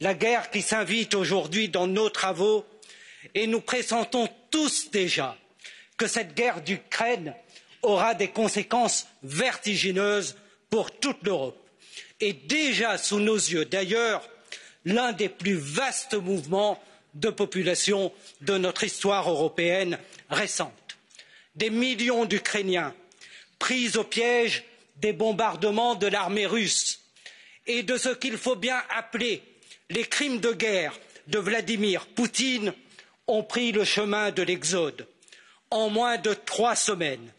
la guerre qui s'invite aujourd'hui dans nos travaux, et nous pressentons tous déjà que cette guerre d'Ukraine aura des conséquences vertigineuses pour toute l'Europe. Et déjà sous nos yeux, d'ailleurs, l'un des plus vastes mouvements de population de notre histoire européenne récente. Des millions d'Ukrainiens pris au piège des bombardements de l'armée russe et de ce qu'il faut bien appeler les crimes de guerre de Vladimir Poutine ont pris le chemin de l'exode. En moins de 3 semaines,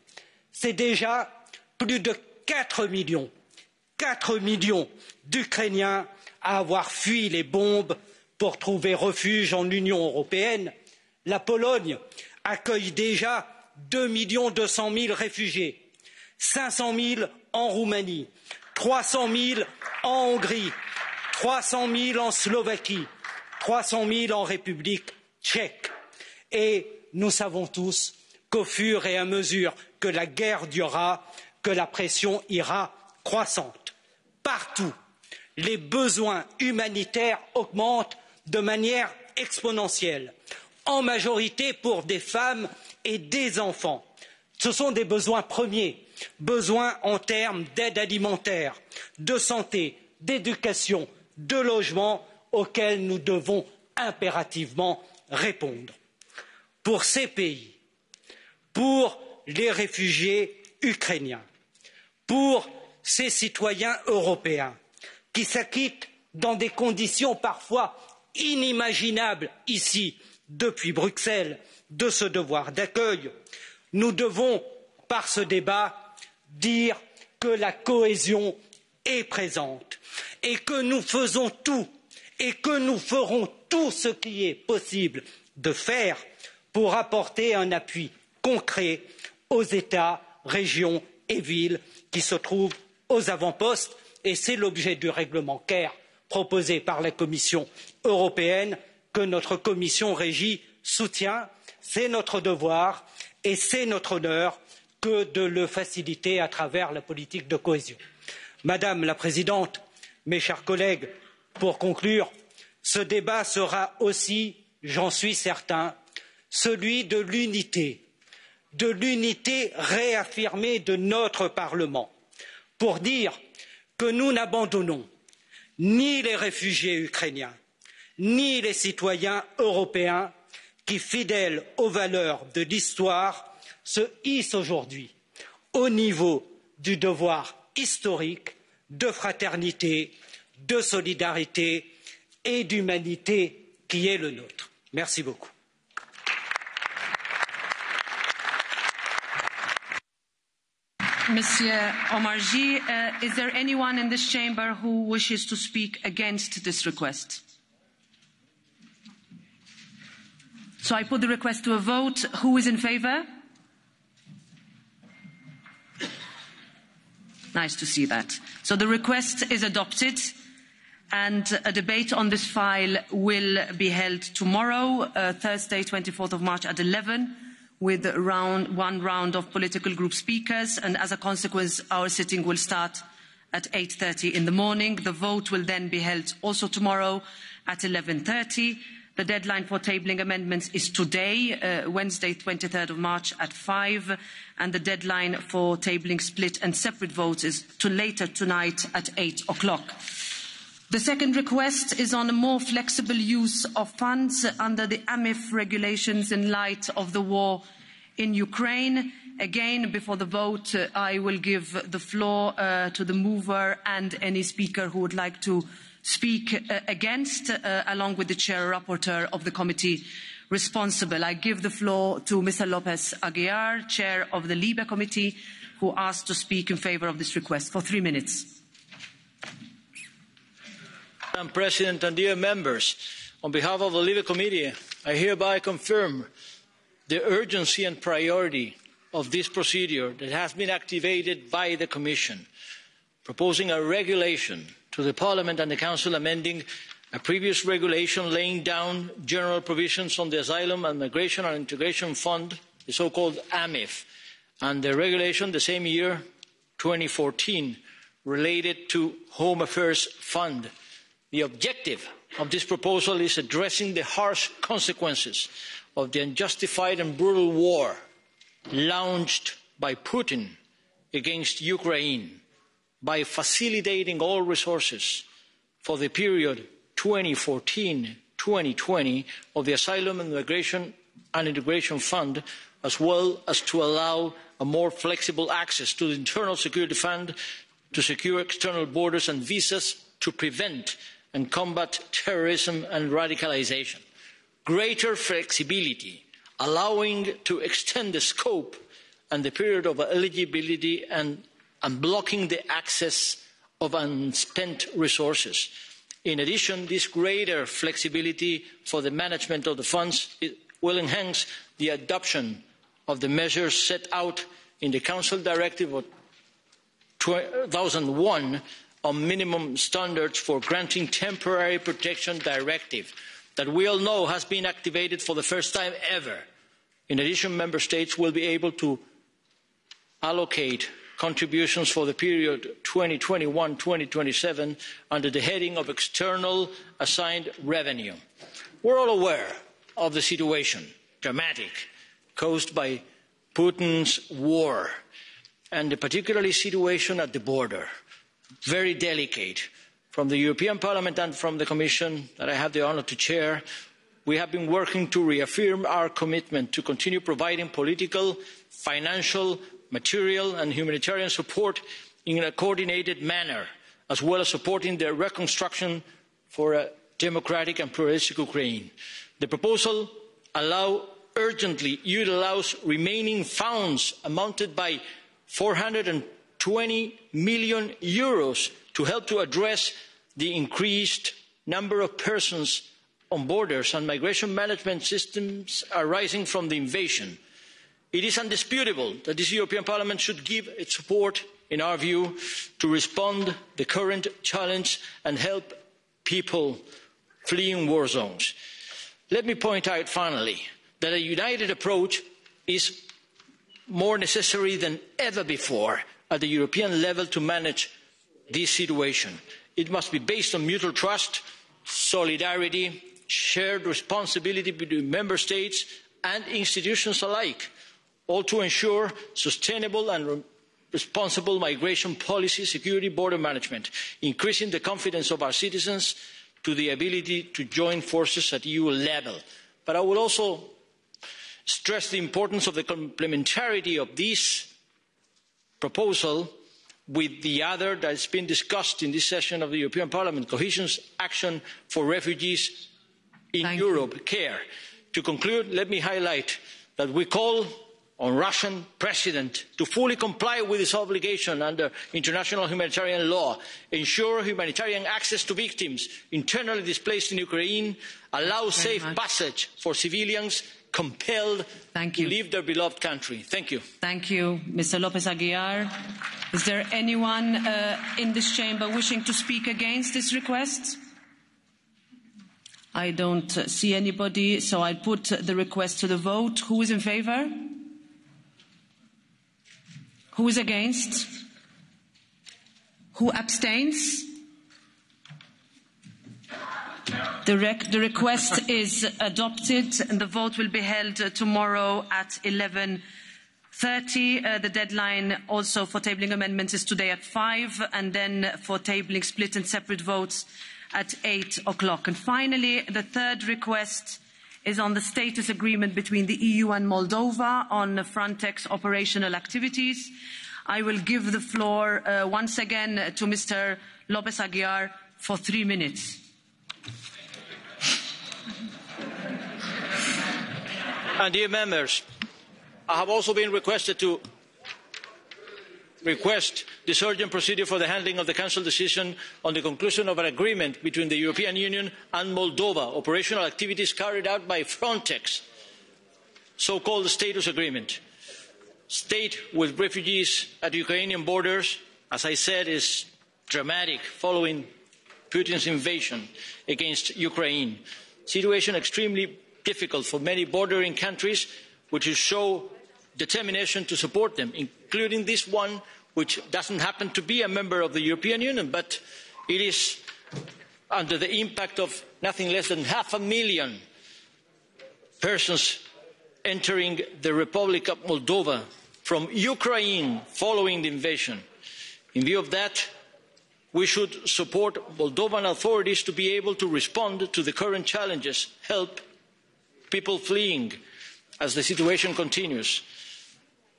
c'est déjà plus de 4 millions d'Ukrainiens à avoir fui les bombes pour trouver refuge en Union européenne. La Pologne accueille déjà 2 200 000 réfugiés, 500 000 en Roumanie, 300 000 en Hongrie, 300 000 en Slovaquie, 300 000 en République tchèque. Et nous savons tous qu'au fur et à mesure que la guerre durera, que la pression ira croissante. Partout, les besoins humanitaires augmentent de manière exponentielle, en majorité pour des femmes et des enfants. Ce sont des besoins premiers, besoins en termes d'aide alimentaire, de santé, d'éducation, de logement, auxquels nous devons impérativement répondre. Pour ces pays, pour les réfugiés ukrainiens, pour ces citoyens européens qui s'acquittent dans des conditions parfois inimaginables ici, depuis Bruxelles, de ce devoir d'accueil, nous devons, par ce débat, dire que la cohésion est présente et que nous faisons tout et que nous ferons tout ce qui est possible de faire pour apporter un appui concret aux États, régions et villes qui se trouvent aux avant-postes, et c'est l'objet du règlement CARE proposé par la Commission européenne que notre commission Régie soutient. C'est notre devoir et c'est notre honneur que de le faciliter à travers la politique de cohésion. Madame la Présidente, mes chers collègues, pour conclure, ce débat sera aussi, j'en suis certain, celui de l'unité réaffirmée de notre Parlement, pour dire que nous n'abandonnons ni les réfugiés ukrainiens, ni les citoyens européens qui, fidèles aux valeurs de l'histoire, se hissent aujourd'hui au niveau du devoir historique de fraternité, de solidarité et d'humanité qui est le nôtre. Merci beaucoup. Monsieur Omarjee, is there anyone in this chamber who wishes to speak against this request? So I put the request to a vote. Who is in favour? Nice to see that. So the request is adopted, and a debate on this file will be held tomorrow, Thursday, 24th of March at 11, with one round of political group speakers, and as a consequence, our sitting will start at 8:30 in the morning. The vote will then be held also tomorrow at 11:30. The deadline for tabling amendments is today, Wednesday, 23rd of March at 5, and the deadline for tabling split and separate votes is later tonight at 8 o'clock. The second request is on a more flexible use of funds under the AMIF regulations in light of the war in Ukraine. Again, before the vote, I will give the floor to the mover and any speaker who would like to speak against, along with the chair rapporteur of the committee responsible. I give the floor to Mr. Lopez Aguilar, chair of the LIBE committee, who asked to speak in favour of this request for 3 minutes. Madam President and dear members, on behalf of the LIBE committee, I hereby confirm the urgency and priority of this procedure that has been activated by the Commission, proposing a regulation to the Parliament and the Council amending a previous regulation laying down general provisions on the Asylum and Migration and Integration Fund, the so-called AMIF, and the regulation the same year, 2014, related to Home Affairs Fund. The objective of this proposal is addressing the harsh consequences of the unjustified and brutal war launched by Putin against Ukraine by facilitating all resources for the period 2014-2020 of the Asylum and Migration and Integration Fund, as well as to allow a more flexible access to the Internal Security Fund to secure external borders and visas to prevent and combat terrorism and radicalisation. Greater flexibility, allowing to extend the scope and the period of eligibility and unblocking the access of unspent resources. In addition, this greater flexibility for the management of the funds will enhance the adoption of the measures set out in the Council Directive of 2001 on minimum standards for granting temporary protection directive that we all know has been activated for the first time ever. In addition, Member States will be able to allocate contributions for the period 2021-2027 under the heading of external assigned revenue. We're all aware of the situation, dramatic, caused by Putin's war, and the particularly situation at the border, very delicate. From the European Parliament and from the Commission that I have the honour to chair, we have been working to reaffirm our commitment to continue providing political, financial, material and humanitarian support in a coordinated manner, as well as supporting the reconstruction for a democratic and pluralistic Ukraine. The proposal urgently utilises remaining funds amounted by €420 million to help to address the increased number of persons on borders and migration management systems arising from the invasion. It is indisputable that this European Parliament should give its support, in our view, to respond to the current challenge and help people fleeing war zones. Let me point out finally that a united approach is more necessary than ever before at the European level to manage this situation. It must be based on mutual trust, solidarity, shared responsibility between Member States and institutions alike, all to ensure sustainable and responsible migration policy, security, border management, increasing the confidence of our citizens to the ability to join forces at EU level. But I will also stress the importance of the complementarity of this proposal with the other that has been discussed in this session of the European Parliament, Cohesion Action for Refugees in Europe, CARE. To conclude, let me highlight that we call on the Russian President to fully comply with his obligation under international humanitarian law, ensure humanitarian access to victims internally displaced in Ukraine, allow safe passage for civilians compelled to leave their beloved country. Thank you. Thank you, Mr. Lopez Aguilar. Is there anyone in this chamber wishing to speak against this request? I don't see anybody, so I put the request to the vote. Who is in favour? Who is against? Who abstains? The request is adopted and the vote will be held tomorrow at 11:30. The deadline also for tabling amendments is today at 5, and then for tabling split and separate votes at 8 o'clock. And finally, the third request is on the status agreement between the EU and Moldova on Frontex operational activities. I will give the floor once again to Mr. Lopez Aguilar for 3 minutes. And dear members, I have also been requested to request this urgent procedure for the handling of the Council decision on the conclusion of an agreement between the European Union and Moldova, operational activities carried out by Frontex, so-called status agreement. State with refugees at Ukrainian borders, as I said, is dramatic following Putin's invasion against Ukraine. Situation extremely difficult for many bordering countries, which will show determination to support them, including this one, which doesn't happen to be a member of the European Union, but it is under the impact of nothing less than 500,000 persons entering the Republic of Moldova from Ukraine following the invasion. In view of that, we should support Moldovan authorities to be able to respond to the current challenges, help people fleeing as the situation continues.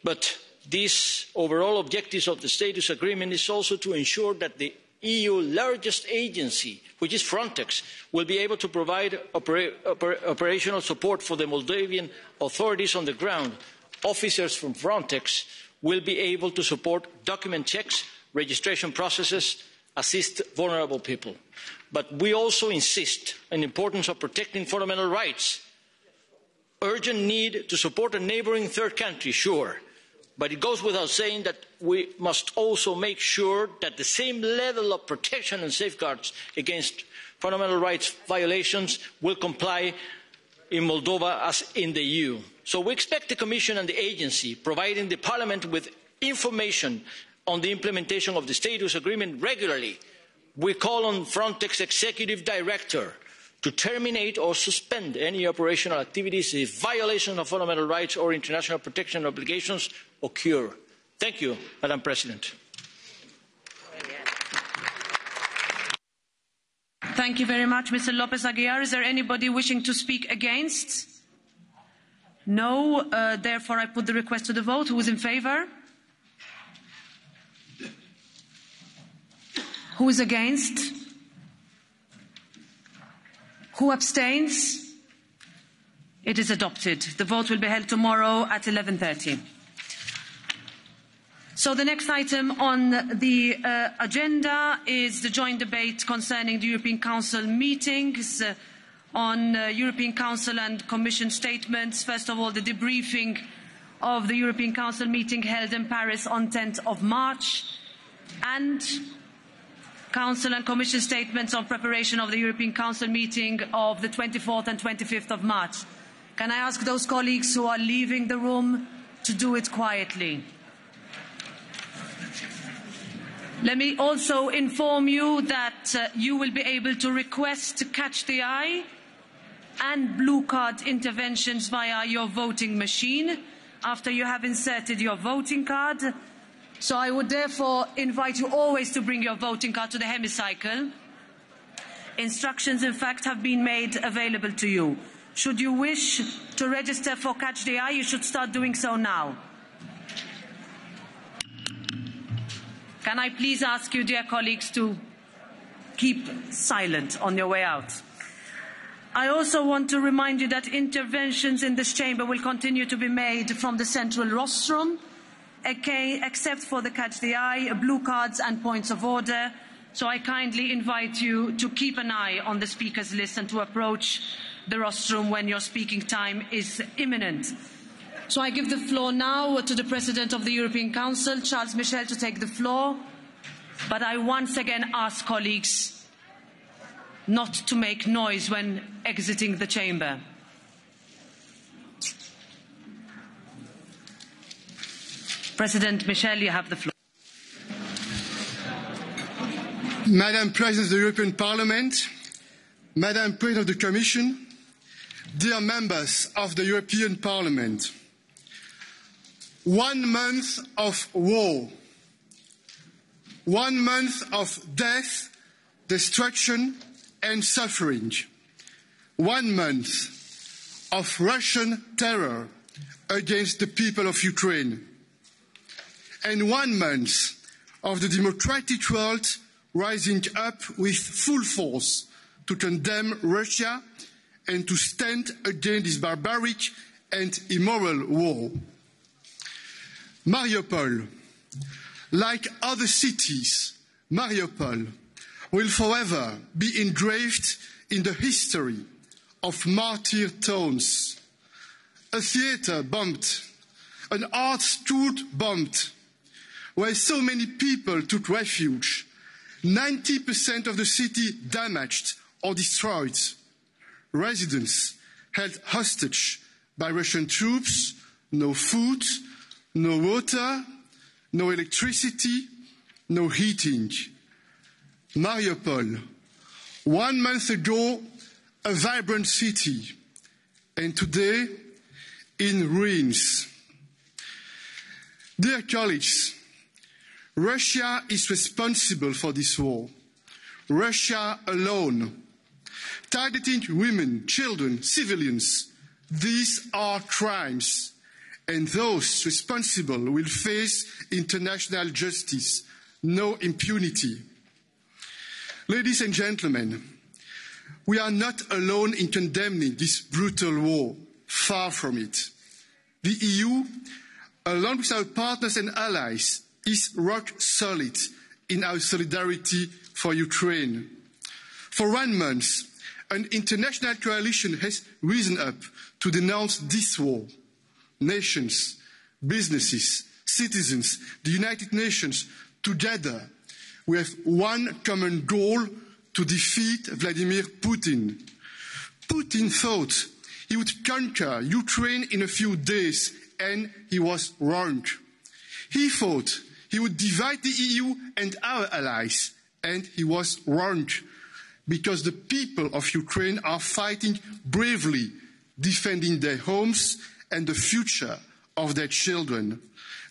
But these overall objectives of the status agreement is also to ensure that the EU largest agency, which is Frontex, will be able to provide operational support for the Moldovan authorities on the ground. Officers from Frontex will be able to support document checks, registration processes, assist vulnerable people. But we also insist on the importance of protecting fundamental rights. Urgent need to support a neighbouring third country, sure. But it goes without saying that we must also make sure that the same level of protection and safeguards against fundamental rights violations will comply in Moldova as in the EU. So we expect the Commission and the agency providing the Parliament with information on the implementation of the status agreement regularly. We call on Frontex Executive Director to terminate or suspend any operational activities if violation of fundamental rights or international protection obligations occur. Thank you, Madam President. Thank you very much, Mr. Lopez Aguilar. Is there anybody wishing to speak against? No. Therefore, I put the request to the vote. Who is in favour? Who is against? Who abstains? It is adopted. The vote will be held tomorrow at 11:30. So the next item on the agenda is the joint debate concerning the European Council meetings on European Council and Commission statements. First of all, the debriefing of the European Council meeting held in Paris on 10th of March and Council and Commission statements on preparation of the European Council meeting of the 24th and 25th of March. Can I ask those colleagues who are leaving the room to do it quietly? Let me also inform you that you will be able to request to catch the eye and blue card interventions via your voting machine after you have inserted your voting card. So I would therefore invite you always to bring your voting card to the hemicycle. Instructions, in fact, have been made available to you. Should you wish to register for Catch the Eye, you should start doing so now. Can I please ask you, dear colleagues, to keep silent on your way out? I also want to remind you that interventions in this chamber will continue to be made from the central rostrum, except for the Catch the Eye, blue cards and points of order. So I kindly invite you to keep an eye on the speakers list and to approach the rostrum when your speaking time is imminent. So I give the floor now to the President of the European Council, Charles Michel, to take the floor. But I once again ask colleagues not to make noise when exiting the chamber. President Michel, you have the floor. Madam President of the European Parliament, Madam President of the Commission, dear members of the European Parliament, 1 month of war, 1 month of death, destruction and suffering, 1 month of Russian terror against the people of Ukraine, and 1 month of the democratic world rising up with full force to condemn Russia and to stand against this barbaric and immoral war. Mariupol, like other cities, Mariupol will forever be engraved in the history of martyr towns. A theatre bombed, an art school bombed, where so many people took refuge, 90% of the city damaged or destroyed, residents held hostage by Russian troops, no food, no water, no electricity, no heating. Mariupol, 1 month ago, a vibrant city, and today, in ruins. Dear colleagues, Russia is responsible for this war. Russia alone. Targeting women, children, civilians. These are crimes, and those responsible will face international justice. No impunity. Ladies and gentlemen, we are not alone in condemning this brutal war. Far from it. The EU, along with our partners and allies, is rock solid in our solidarity for Ukraine. For 1 month, an international coalition has risen up to denounce this war. Nations, businesses, citizens, the United Nations, together, we have one common goal: to defeat Vladimir Putin. Putin thought he would conquer Ukraine in a few days, and he was wrong. He thought he would divide the EU and our allies, and he was wrong, because the people of Ukraine are fighting bravely, defending their homes and the future of their children,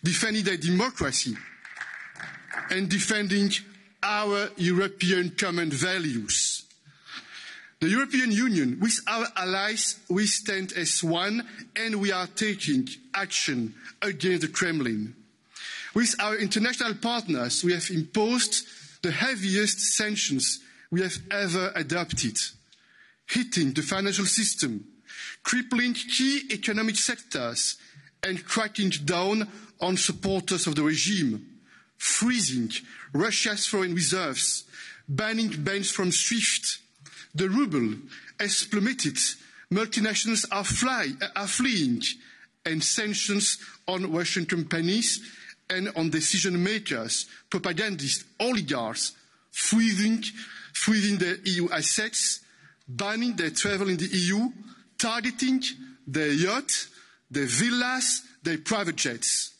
defending their democracy, and defending our European common values. The European Union, with our allies, we stand as one, and we are taking action against the Kremlin. With our international partners, we have imposed the heaviest sanctions we have ever adopted, hitting the financial system, crippling key economic sectors, and cracking down on supporters of the regime, freezing Russia's foreign reserves, banning banks from SWIFT. The ruble has plummeted, multinationals are fleeing, and sanctions on Russian companies and on decision makers, propagandists, oligarchs, freezing their EU assets, banning their travel in the EU, targeting their yachts, their villas, their private jets.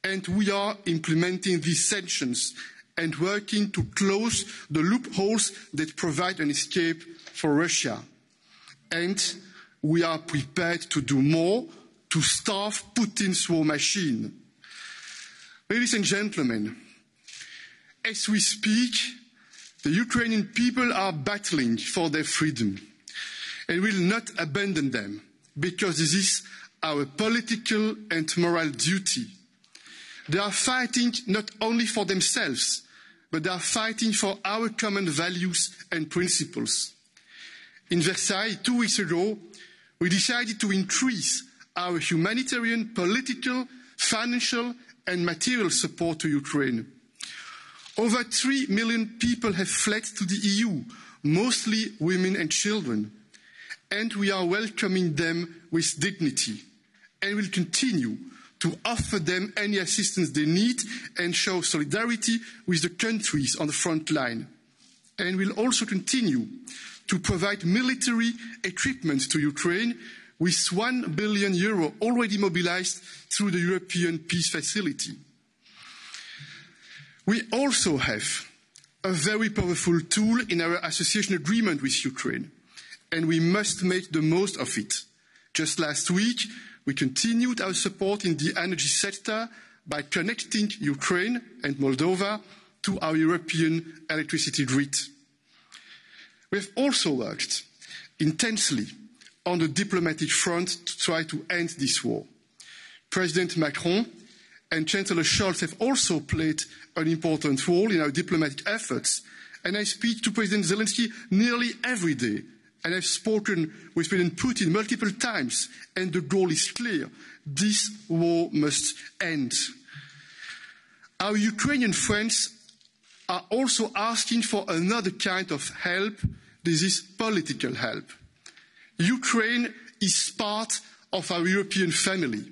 And we are implementing these sanctions and working to close the loopholes that provide an escape for Russia. And we are prepared to do more to starve Putin's war machine. Ladies and gentlemen, as we speak, the Ukrainian people are battling for their freedom, and will not abandon them, because this is our political and moral duty. They are fighting not only for themselves, but they are fighting for our common values and principles. In Versailles 2 weeks ago, we decided to increase our humanitarian, political, financial and material support to Ukraine. Over 3 million people have fled to the EU, mostly women and children, and we are welcoming them with dignity, and will continue to offer them any assistance they need and show solidarity with the countries on the front line. And will also continue to provide military equipment to Ukraine, with €1 billion already mobilised through the European Peace Facility. We also have a very powerful tool in our association agreement with Ukraine, and we must make the most of it. Just last week, we continued our support in the energy sector by connecting Ukraine and Moldova to our European electricity grid. We have also worked intensely on the diplomatic front to try to end this war. President Macron and Chancellor Scholz have also played an important role in our diplomatic efforts, and I speak to President Zelensky nearly every day, and I've spoken with President Putin multiple times, and the goal is clear: this war must end. Our Ukrainian friends are also asking for another kind of help. This is political help. Ukraine is part of our European family,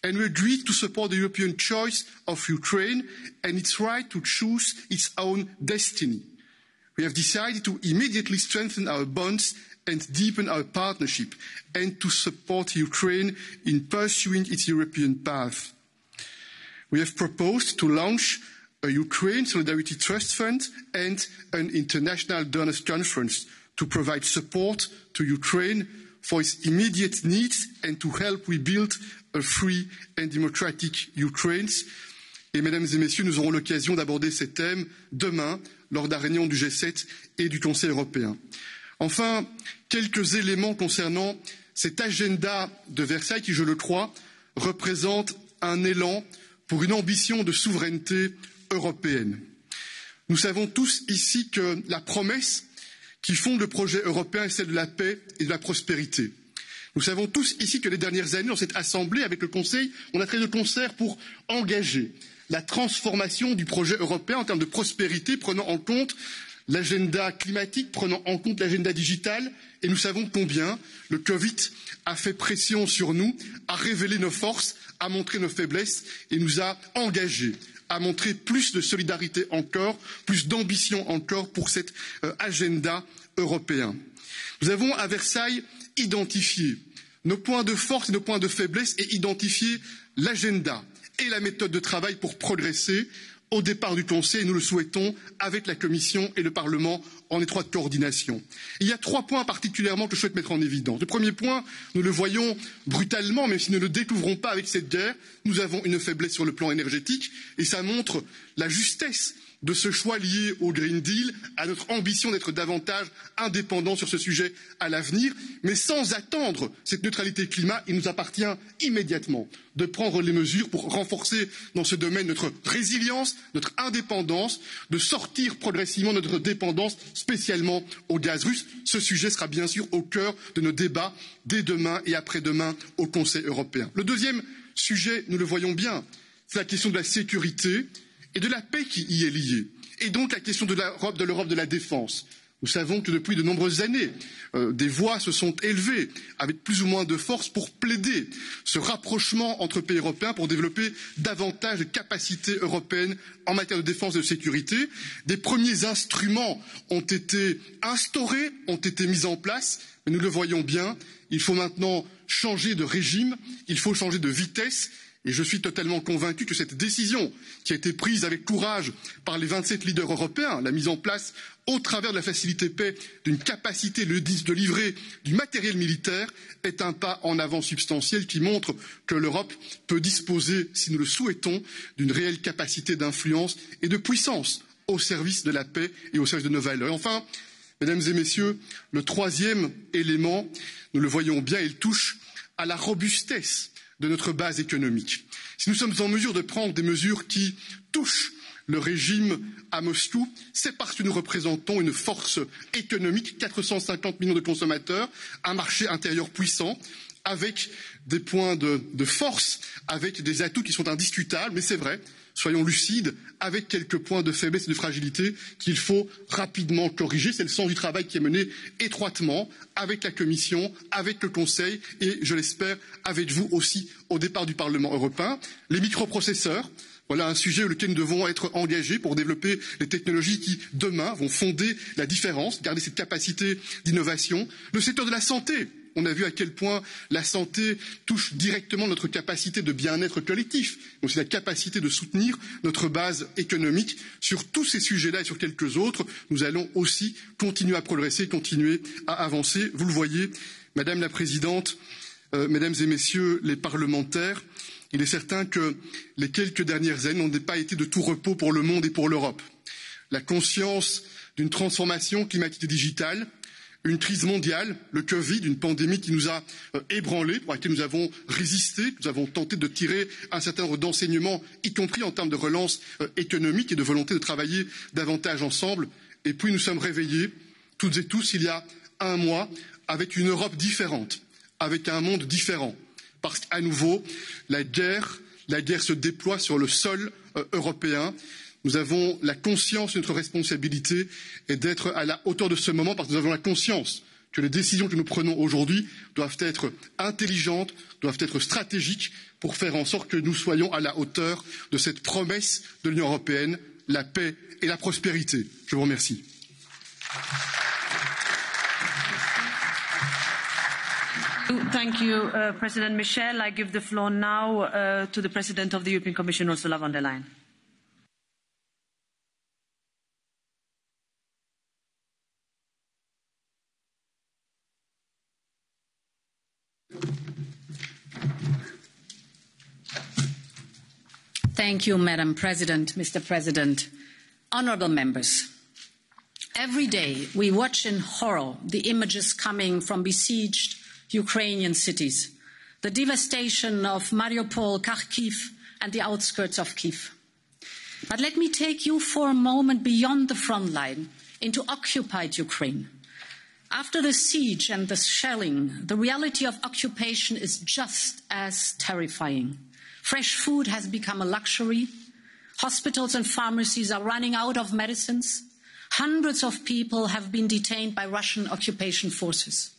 and we agreed to support the European choice of Ukraine and its right to choose its own destiny. We have decided to immediately strengthen our bonds and deepen our partnership, and to support Ukraine in pursuing its European path. We have proposed to launch a Ukraine Solidarity Trust Fund and an international donors conference to provide support to Ukraine for its immediate needs and to help rebuild a free and democratic Ukraine. Et mesdames et messieurs, nous aurons l'occasion d'aborder ces thèmes demain lors de la réunion du G7 et du Conseil européen. Enfin, quelques éléments concernant cet agenda de Versailles qui, je le crois, représente un élan pour une ambition de souveraineté européenne. Nous savons tous ici que la promesse qui fonde le projet européen est celle de la paix et de la prospérité. Nous savons tous ici que les dernières années, dans cette Assemblée, avec le Conseil, on a travaillé de concert pour engager la transformation du projet européen en termes de prospérité, prenant en compte l'agenda climatique, prenant en compte l'agenda digital, et nous savons combien le Covid a fait pression sur nous, a révélé nos forces, a montré nos faiblesses et nous a engagés à montrer plus de solidarité encore, plus d'ambition encore pour cet agenda européen. Nous avons à Versailles identifié nos points de force et nos points de faiblesse et identifié l'agenda et la méthode de travail pour progresser au départ du Conseil, et nous le souhaitons avec la Commission et le Parlement en étroite coordination. Il y a 3 points particulièrement que je souhaite mettre en évidence. Le premier point, nous le voyons brutalement, même si nous ne le découvrons pas avec cette guerre, nous avons une faiblesse sur le plan énergétique et ça montre la justesse de ce choix lié au Green Deal, à notre ambition d'être davantage indépendants sur ce sujet à l'avenir. Mais sans attendre cette neutralité climat, il nous appartient immédiatement de prendre les mesures pour renforcer dans ce domaine notre résilience, notre indépendance, de sortir progressivement de notre dépendance, spécialement au gaz russe. Ce sujet sera bien sûr au cœur de nos débats dès demain et après-demain au Conseil européen. Le deuxième sujet, nous le voyons bien, c'est la question de la sécurité et de la paix qui y est liée, et donc la question de l'Europe de la défense. Nous savons que depuis de nombreuses années, des voix se sont élevées avec plus ou moins de force pour plaider ce rapprochement entre pays européens pour développer davantage de capacités européennes en matière de défense et de sécurité. Des premiers instruments ont été instaurés, ont été mis en place, mais nous le voyons bien, il faut maintenant changer de régime, il faut changer de vitesse. Et je suis totalement convaincu que cette décision, qui a été prise avec courage par les 27 leaders européens, la mise en place, au travers de la facilité paix, d'une capacité de livrer du matériel militaire, est un pas en avant substantiel qui montre que l'Europe peut disposer, si nous le souhaitons, d'une réelle capacité d'influence et de puissance au service de la paix et au service de nos valeurs. Et enfin, mesdames et messieurs, le troisième élément, nous le voyons bien, il touche à la robustesse de notre base économique. Si nous sommes en mesure de prendre des mesures qui touchent le régime à Moscou, c'est parce que nous représentons une force économique, 450 millions de consommateurs, un marché intérieur puissant, avec des points de force, avec des atouts qui sont indiscutables, mais c'est vrai, soyons lucides, avec quelques points de faiblesse et de fragilité qu'il faut rapidement corriger. C'est le sens du travail qui est mené étroitement avec la Commission, avec le Conseil et, je l'espère, avec vous aussi au départ du Parlement européen. Les microprocesseurs, voilà un sujet auquel nous devons être engagés pour développer les technologies qui, demain, vont fonder la différence, garder cette capacité d'innovation. Le secteur de la santé. On a vu à quel point la santé touche directement notre capacité de bien-être collectif, mais aussi la capacité de soutenir notre base économique. Sur tous ces sujets-là et sur quelques autres, nous allons aussi continuer à progresser, continuer à avancer. Vous le voyez, Madame la Présidente, Mesdames et Messieurs les parlementaires, il est certain que les quelques dernières années n'ont pas été de tout repos pour le monde et pour l'Europe. La conscience d'une transformation climatique et digitale, une crise mondiale, le Covid, une pandémie qui nous a ébranlés, pour laquelle nous avons résisté, nous avons tenté de tirer un certain nombre d'enseignements, y compris en termes de relance économique et de volonté de travailler davantage ensemble. Et puis nous sommes réveillés, toutes et tous, il y a un mois, avec une Europe différente, avec un monde différent. Parce qu'à nouveau, la guerre se déploie sur le sol européen. Nous avons la conscience de notre responsabilité et d'être à la hauteur de ce moment parce que nous avons la conscience que les décisions que nous prenons aujourd'hui doivent être intelligentes, doivent être stratégiques pour faire en sorte que nous soyons à la hauteur de cette promesse de l'Union européenne, la paix et la prospérité. Je vous remercie. Thank you, President Michel. I give the floor now to the President of the European Commission, Ursula von der Leyen. Thank you, Madam President, Mr. President, honourable members. Every day we watch in horror the images coming from besieged Ukrainian cities, the devastation of Mariupol, Kharkiv and the outskirts of Kyiv. But let me take you for a moment beyond the front line into occupied Ukraine. After the siege and the shelling, the reality of occupation is just as terrifying. Fresh food has become a luxury. Hospitals and pharmacies are running out of medicines. Hundreds of people have been detained by Russian occupation forces.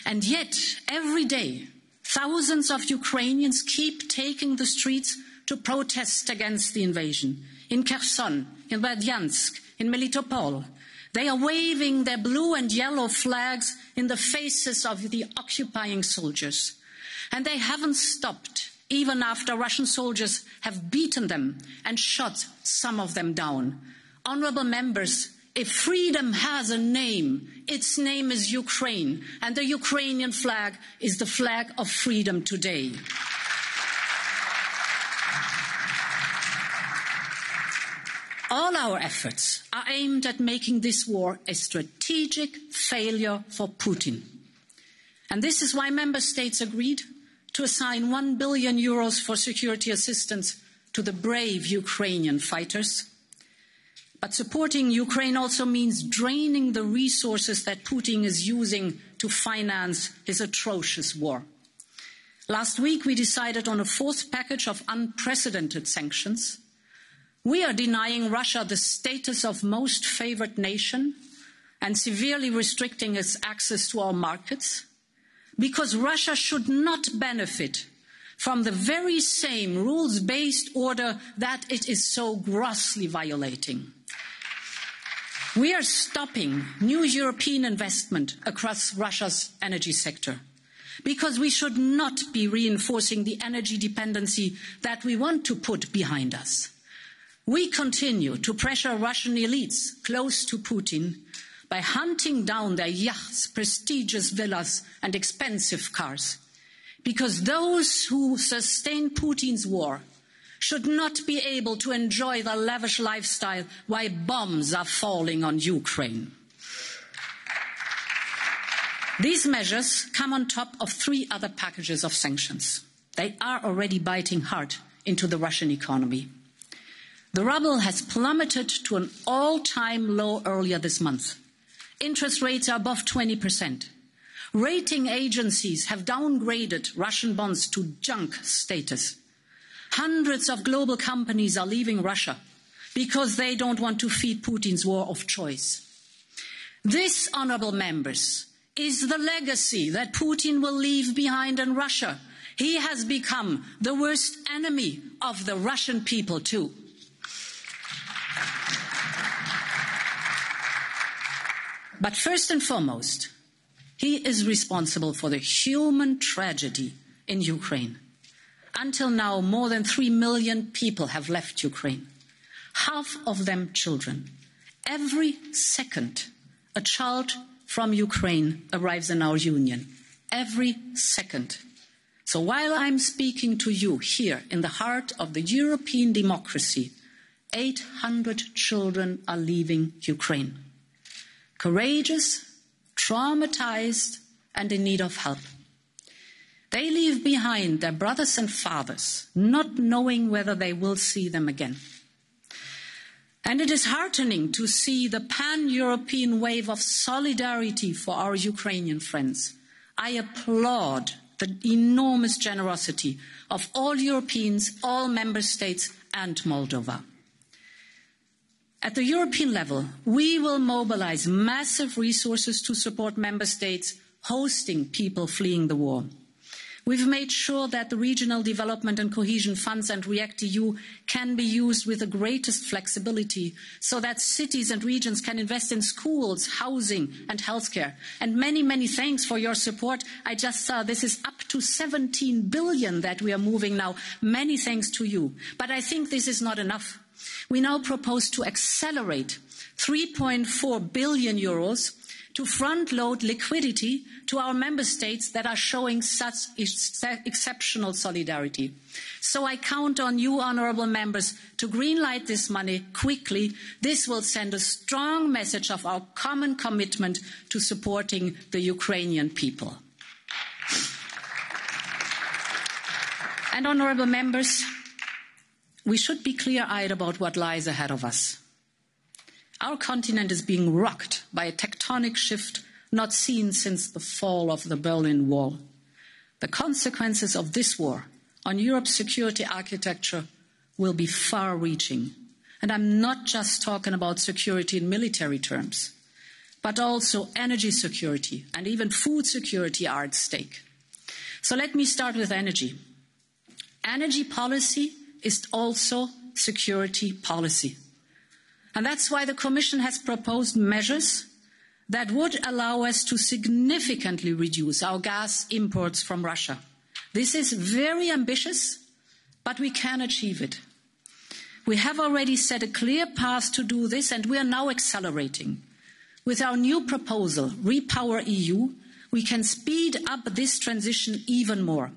And yet, every day, thousands of Ukrainians keep taking the streets to protest against the invasion. In Kherson, in Berdyansk, in Melitopol, they are waving their blue and yellow flags in the faces of the occupying soldiers. And they haven't stopped, even after Russian soldiers have beaten them and shot some of them down. Honourable members, if freedom has a name, its name is Ukraine, and the Ukrainian flag is the flag of freedom today. All our efforts are aimed at making this war a strategic failure for Putin. And this is why Member States agreed to assign €1 billion for security assistance to the brave Ukrainian fighters. But supporting Ukraine also means draining the resources that Putin is using to finance his atrocious war. Last week, we decided on a fourth package of unprecedented sanctions. We are denying Russia the status of most favoured nation and severely restricting its access to our markets, because Russia should not benefit from the very same rules-based order that it is so grossly violating. We are stopping new European investment across Russia's energy sector, because we should not be reinforcing the energy dependency that we want to put behind us. We continue to pressure Russian elites close to Putin by hunting down their yachts, prestigious villas and expensive cars, because those who sustain Putin's war should not be able to enjoy the lavish lifestyle while bombs are falling on Ukraine. These measures come on top of 3 other packages of sanctions. They are already biting hard into the Russian economy. The ruble has plummeted to an all-time low earlier this month. Interest rates are above 20%. Rating agencies have downgraded Russian bonds to junk status. Hundreds of global companies are leaving Russia because they don't want to feed Putin's war of choice. This, honourable members, is the legacy that Putin will leave behind in Russia. He has become the worst enemy of the Russian people too. But first and foremost, he is responsible for the human tragedy in Ukraine. Until now, more than 3 million people have left Ukraine, half of them children. Every second, a child from Ukraine arrives in our union. Every second. So while I'm speaking to you here in the heart of the European democracy, 800 children are leaving Ukraine. Courageous, traumatized, and in need of help. They leave behind their brothers and fathers, not knowing whether they will see them again. And it is heartening to see the pan-European wave of solidarity for our Ukrainian friends. I applaud the enormous generosity of all Europeans, all member states, and Moldova. At the European level, we will mobilise massive resources to support member states hosting people fleeing the war. We've made sure that the regional development and cohesion funds and REACT-EU can be used with the greatest flexibility so that cities and regions can invest in schools, housing and healthcare. And many, many thanks for your support. I just saw this is up to 17 billion that we are moving now. Many thanks to you. But I think this is not enough. We now propose to accelerate €3.4 billion to front-load liquidity to our member states that are showing such exceptional solidarity. So I count on you, honourable members, to greenlight this money quickly. This will send a strong message of our common commitment to supporting the Ukrainian people. And honourable members, we should be clear-eyed about what lies ahead of us. Our continent is being rocked by a tectonic shift not seen since the fall of the Berlin Wall. The consequences of this war on Europe's security architecture will be far-reaching. And I'm not just talking about security in military terms, but also energy security and even food security are at stake. So let me start with energy. Energy policy is also security policy. And that's why the Commission has proposed measures that would allow us to significantly reduce our gas imports from Russia. This is very ambitious, but we can achieve it. We have already set a clear path to do this, and we are now accelerating. With our new proposal, Repower EU, we can speed up this transition even more.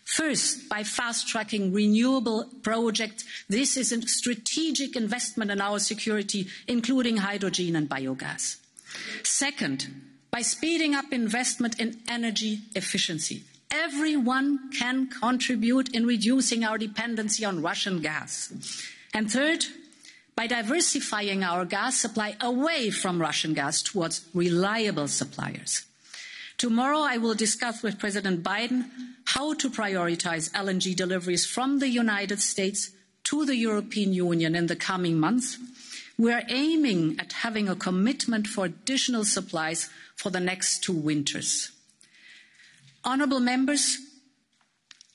First, by fast-tracking renewable projects. This is a strategic investment in our security, including hydrogen and biogas. Second, by speeding up investment in energy efficiency. Everyone can contribute in reducing our dependency on Russian gas. And third, by diversifying our gas supply away from Russian gas towards reliable suppliers. Tomorrow, I will discuss with President Biden how to prioritise LNG deliveries from the United States to the European Union in the coming months. We are aiming at having a commitment for additional supplies for the next 2 winters. Honourable members,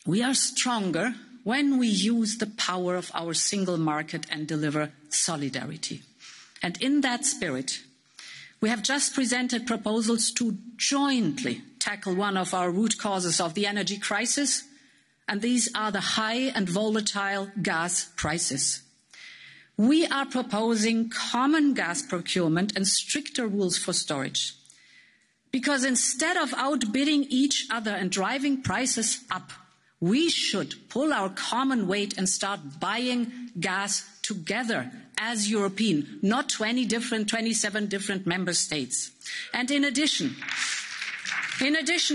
we are stronger when we use the power of our single market and deliver solidarity. And in that spirit, we have just presented proposals to jointly tackle one of our root causes of the energy crisis, and these are the high and volatile gas prices. We are proposing common gas procurement and stricter rules for storage. Because instead of outbidding each other and driving prices up, we should pull our common weight and start buying gas together as European, not 27 different member states. And in addition,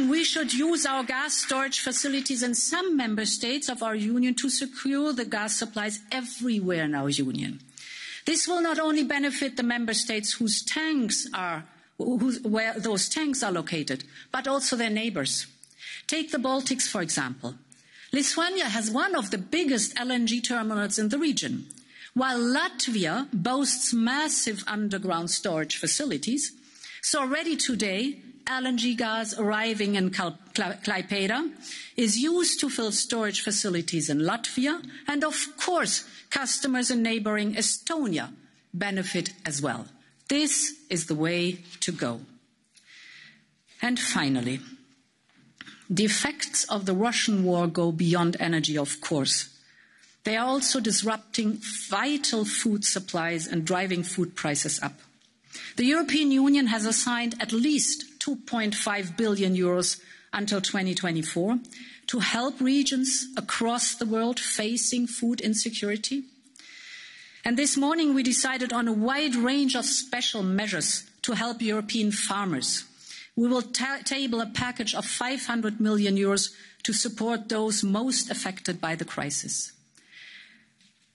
we should use our gas storage facilities in some member states of our union to secure the gas supplies everywhere in our union. This will not only benefit the member states where those tanks are located, but also their neighbours. Take the Baltics, for example. Lithuania has one of the biggest LNG terminals in the region, while Latvia boasts massive underground storage facilities. So already today, LNG gas arriving in Klaipėda is used to fill storage facilities in Latvia, and of course, customers in neighbouring Estonia benefit as well. This is the way to go. And finally, the effects of the Russian war go beyond energy, of course. They are also disrupting vital food supplies and driving food prices up. The European Union has assigned at least €2.5 billion until 2024 to help regions across the world facing food insecurity. And this morning we decided on a wide range of special measures to help European farmers. We will table a package of €500 million to support those most affected by the crisis.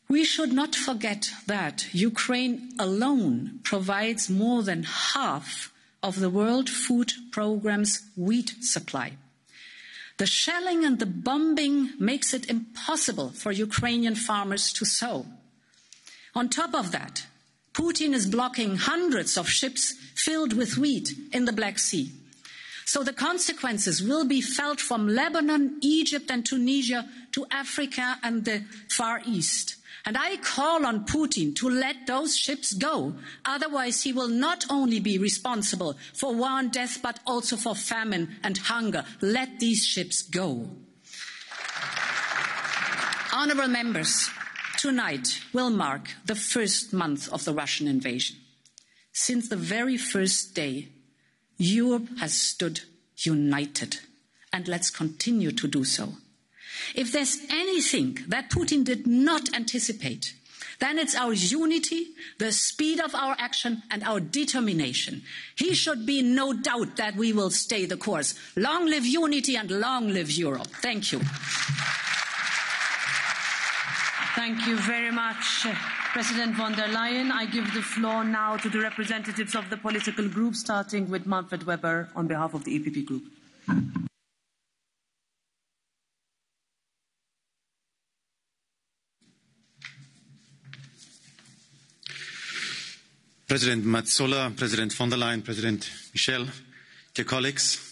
We should not forget that Ukraine alone provides more than half of the World Food Programme's wheat supply. The shelling and the bombing makes it impossible for Ukrainian farmers to sow. On top of that, Putin is blocking hundreds of ships filled with wheat in the Black Sea. So the consequences will be felt from Lebanon, Egypt and Tunisia to Africa and the Far East. And I call on Putin to let those ships go. Otherwise, he will not only be responsible for war and death, but also for famine and hunger. Let these ships go. Honourable members, tonight will mark the first month of the Russian invasion. Since the very first day, Europe has stood united, and let's continue to do so. If there's anything that Putin did not anticipate, then it's our unity, the speed of our action and our determination. He should be in no doubt that we will stay the course. Long live unity and long live Europe. Thank you. Thank you very much, President von der Leyen. I give the floor now to the representatives of the political groups, starting with Manfred Weber on behalf of the EPP Group. President Metsola, President von der Leyen, President Michel, dear colleagues,